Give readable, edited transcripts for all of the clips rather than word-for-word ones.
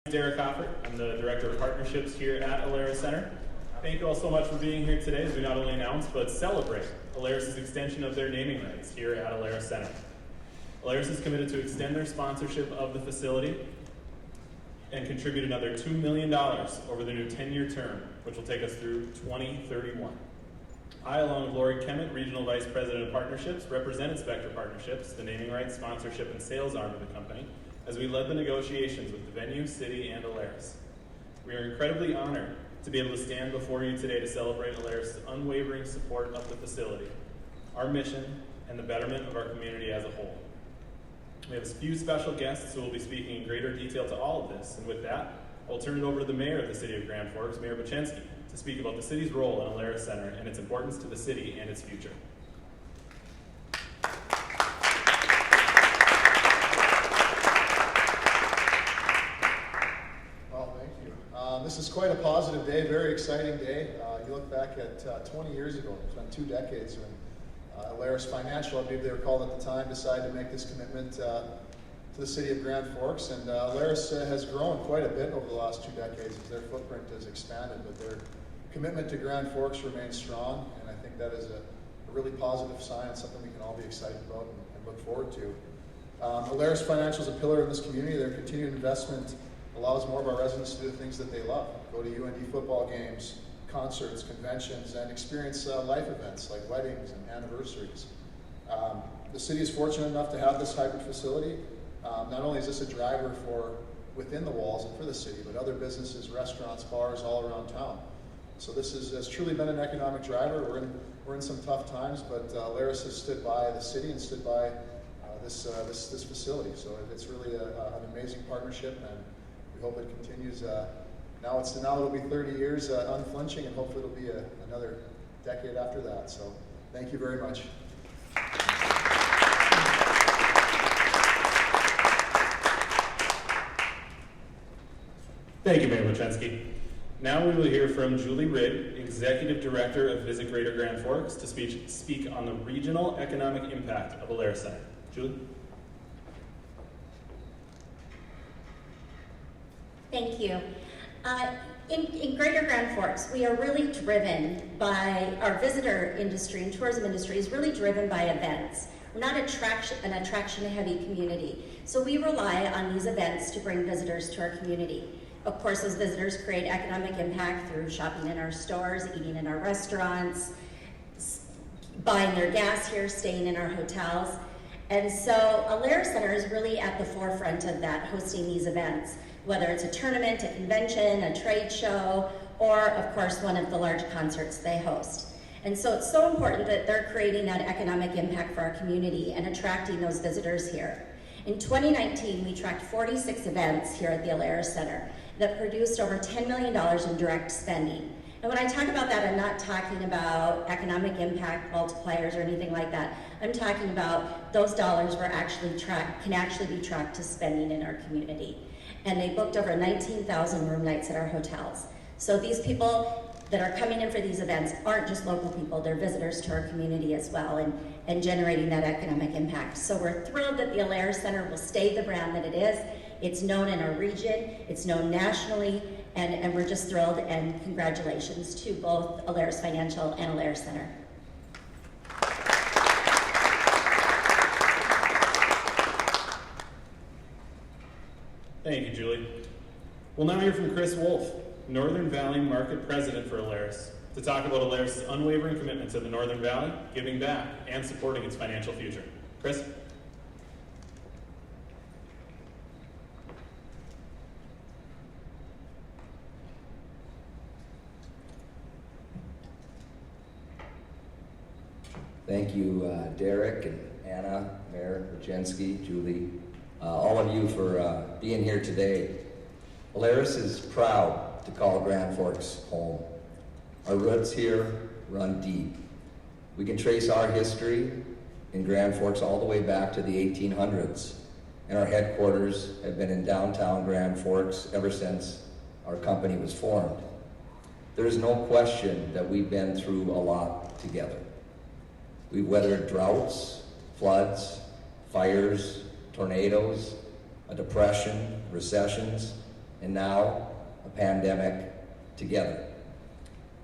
Derek Hoffert. I'm the Director of Partnerships here at Alerus Center. Thank you all so much for being here today as we not only announce but celebrate Alerus' extension of their naming rights here at Alerus Center. Alerus is committed to extend their sponsorship of the facility and contribute another $2 million over the new 10-year term, which will take us through 2031. I, along with Lori Kemet, Regional Vice President of Partnerships, represented Spectra Partnerships, the naming rights, sponsorship, and sales arm of the company, as we led the negotiations with the venue, city, and Alerus. We are incredibly honored to be able to stand before you today to celebrate Alerus' unwavering support of the facility, our mission, and the betterment of our community as a whole. We have a few special guests who will be speaking in greater detail to all of this, and with that, I'll turn it over to the Mayor of the City of Grand Forks, Mayor Bochenski, to speak about the city's role in Alerus Center and its importance to the city and its future. This is quite a positive day, very exciting day. You look back at 20 years ago, it's been 2 decades when Alerus Financial, I believe they were called at the time, decided to make this commitment to the city of Grand Forks. And Alerus has grown quite a bit over the last 2 decades as their footprint has expanded, but their commitment to Grand Forks remains strong, and I think that is a really positive sign, something we can all be excited about and look forward to. Alerus Financial is a pillar in this community. Their continued investment allows more of our residents to do the things that they love. Go to UND football games, concerts, conventions, and experience life events like weddings and anniversaries. The city is fortunate enough to have this hybrid facility. Not only is this a driver for within the walls and for the city, but other businesses, restaurants, bars all around town. So this has truly been an economic driver. We're in some tough times, but Alerus has stood by the city and stood by this facility. So it's really an amazing partnership, and we hope it continues. Now it'll be 30 years unflinching, and hopefully it'll be another decade after that. So thank you very much. Thank you, Mayor Bochenski. Now we will hear from Julie Rigg, Executive Director of Visit Greater Grand Forks, to speak on the regional economic impact of Alerus Center. Julie? Thank you. In Greater Grand Forks, we are really driven by our visitor industry and tourism industry is really driven by events. We're not an attraction-heavy community, so we rely on these events to bring visitors to our community. Of course, those visitors create economic impact through shopping in our stores, eating in our restaurants, buying their gas here, staying in our hotels. And so Alerus Center is really at the forefront of that, hosting these events, whether it's a tournament, a convention, a trade show, or of course one of the large concerts they host. And so it's so important that they're creating that economic impact for our community and attracting those visitors here. In 2019, we tracked 46 events here at the Alerus Center that produced over $10 million in direct spending. And when I talk about that, I'm not talking about economic impact multipliers or anything like that. I'm talking about those dollars can actually be tracked to spending in our community. And they booked over 19,000 room nights at our hotels. So these people that are coming in for these events aren't just local people, they're visitors to our community as well, and generating that economic impact. So we're thrilled that the Alerus Center will stay the brand that it is. It's known in our region, it's known nationally, and we're just thrilled, and congratulations to both Alerus Financial and Alerus Center. Thank you, Julie. We'll now hear from Chris Wolfe, Northern Valley Market President for Alerus, to talk about Alerus' unwavering commitment to the Northern Valley, giving back, and supporting its financial future. Chris? Thank you, Derek and Anna, Mayor Bochenski, Julie, all of you for being here today. Alerus is proud to call Grand Forks home. Our roots here run deep. We can trace our history in Grand Forks all the way back to the 1800s, and our headquarters have been in downtown Grand Forks ever since our company was formed. There is no question that we've been through a lot together. We've weathered droughts, floods, fires, tornadoes, a depression, recessions, and now a pandemic together.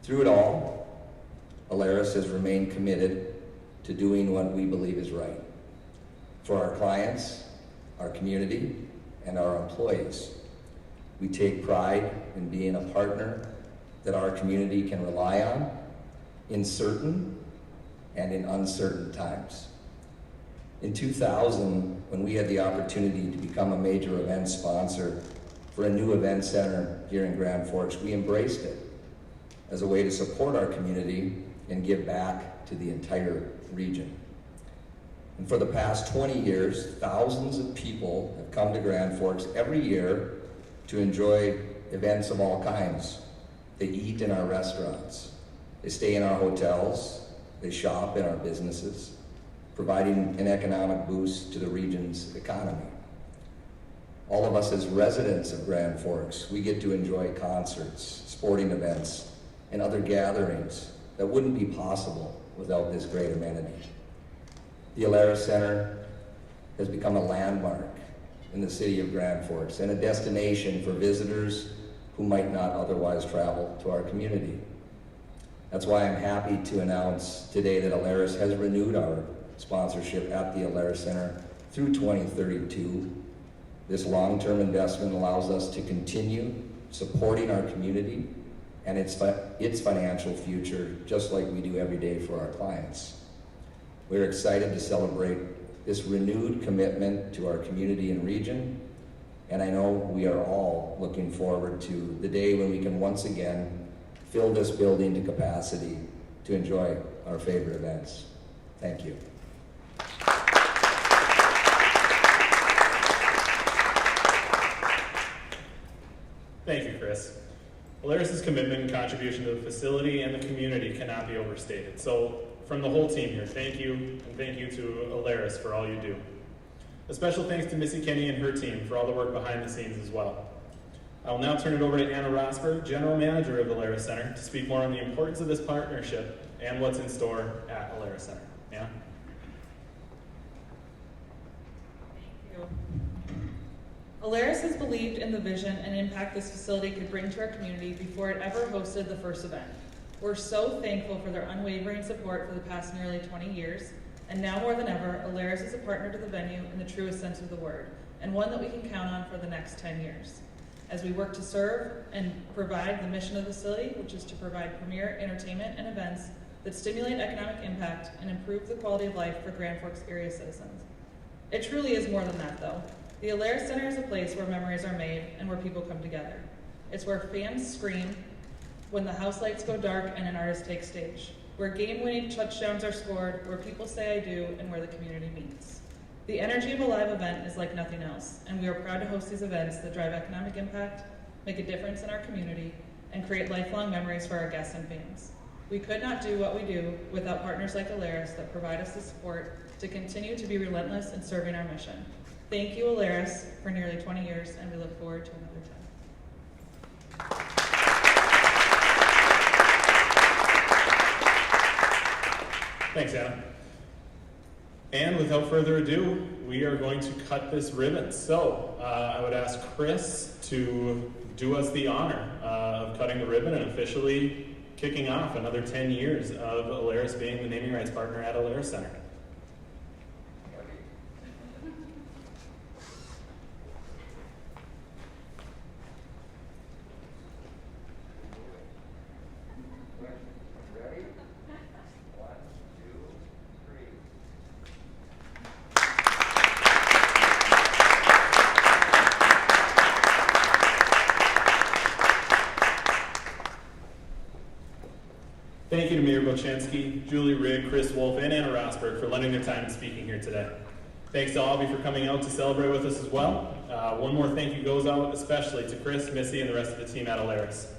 Through it all, Alerus has remained committed to doing what we believe is right for our clients, our community, and our employees. We take pride in being a partner that our community can rely on in certain and in uncertain times. In 2000, when we had the opportunity to become a major event sponsor for a new event center here in Grand Forks, we embraced it as a way to support our community and give back to the entire region. And for the past 20 years, thousands of people have come to Grand Forks every year to enjoy events of all kinds. They eat in our restaurants, they stay in our hotels, they shop in our businesses, providing an economic boost to the region's economy. All of us as residents of Grand Forks, we get to enjoy concerts, sporting events, and other gatherings that wouldn't be possible without this great amenity. The Alerus Center has become a landmark in the city of Grand Forks and a destination for visitors who might not otherwise travel to our community. That's why I'm happy to announce today that Alerus has renewed our sponsorship at the Alerus Center through 2032. This long-term investment allows us to continue supporting our community and its financial future, just like we do every day for our clients. We're excited to celebrate this renewed commitment to our community and region, and I know we are all looking forward to the day when we can once again fill this building to capacity to enjoy our favorite events. Thank you. Thank you, Chris. Alerus's commitment and contribution to the facility and the community cannot be overstated. So from the whole team here, thank you, and thank you to Alerus for all you do. A special thanks to Missy Kenny and her team for all the work behind the scenes as well. I will now turn it over to Anna Rossberg, General Manager of the Alerus Center, to speak more on the importance of this partnership and what's in store at Alerus Center. Anna? Thank you. Alerus has believed in the vision and impact this facility could bring to our community before it ever hosted the first event. We're so thankful for their unwavering support for the past nearly 20 years, and now more than ever, Alerus is a partner to the venue in the truest sense of the word, and one that we can count on for the next 10 years. As we work to serve and provide the mission of the facility, which is to provide premier entertainment and events that stimulate economic impact and improve the quality of life for Grand Forks area citizens. It truly is more than that, though. The Alerus Center is a place where memories are made and where people come together. It's where fans scream when the house lights go dark and an artist takes stage, where game-winning touchdowns are scored, where people say I do, and where the community meets. The energy of a live event is like nothing else, and we are proud to host these events that drive economic impact, make a difference in our community, and create lifelong memories for our guests and fans. We could not do what we do without partners like Alerus that provide us the support to continue to be relentless in serving our mission. Thank you, Alerus, for nearly 20 years, and we look forward to another time. Thanks, Anna. And without further ado, we are going to cut this ribbon. So I would ask Chris to do us the honor of cutting the ribbon and officially kicking off another 10 years of Alerus being the naming rights partner at Alerus Center. Thank you to Mayor Bochansky, Julie Rigg, Chris Wolfe, and Anna Rossberg for lending their time and speaking here today. Thanks to all of you for coming out to celebrate with us as well. One more thank you goes out especially to Chris, Missy, and the rest of the team at Alerus.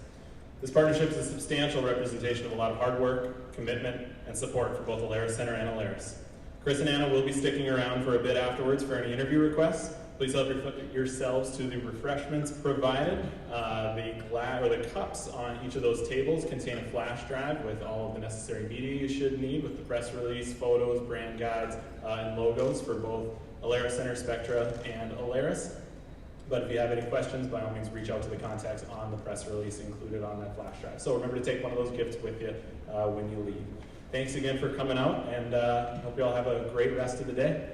This partnership is a substantial representation of a lot of hard work, commitment, and support for both Alerus Center and Alerus. Chris and Anna will be sticking around for a bit afterwards for any interview requests. Please help yourselves to the refreshments provided. The cups on each of those tables contain a flash drive with all of the necessary media you should need, with the press release, photos, brand guides, and logos for both Alerus Center, Spectra, and Alerus. But if you have any questions, by all means, reach out to the contacts on the press release included on that flash drive. So remember to take one of those gifts with you when you leave. Thanks again for coming out, and hope you all have a great rest of the day.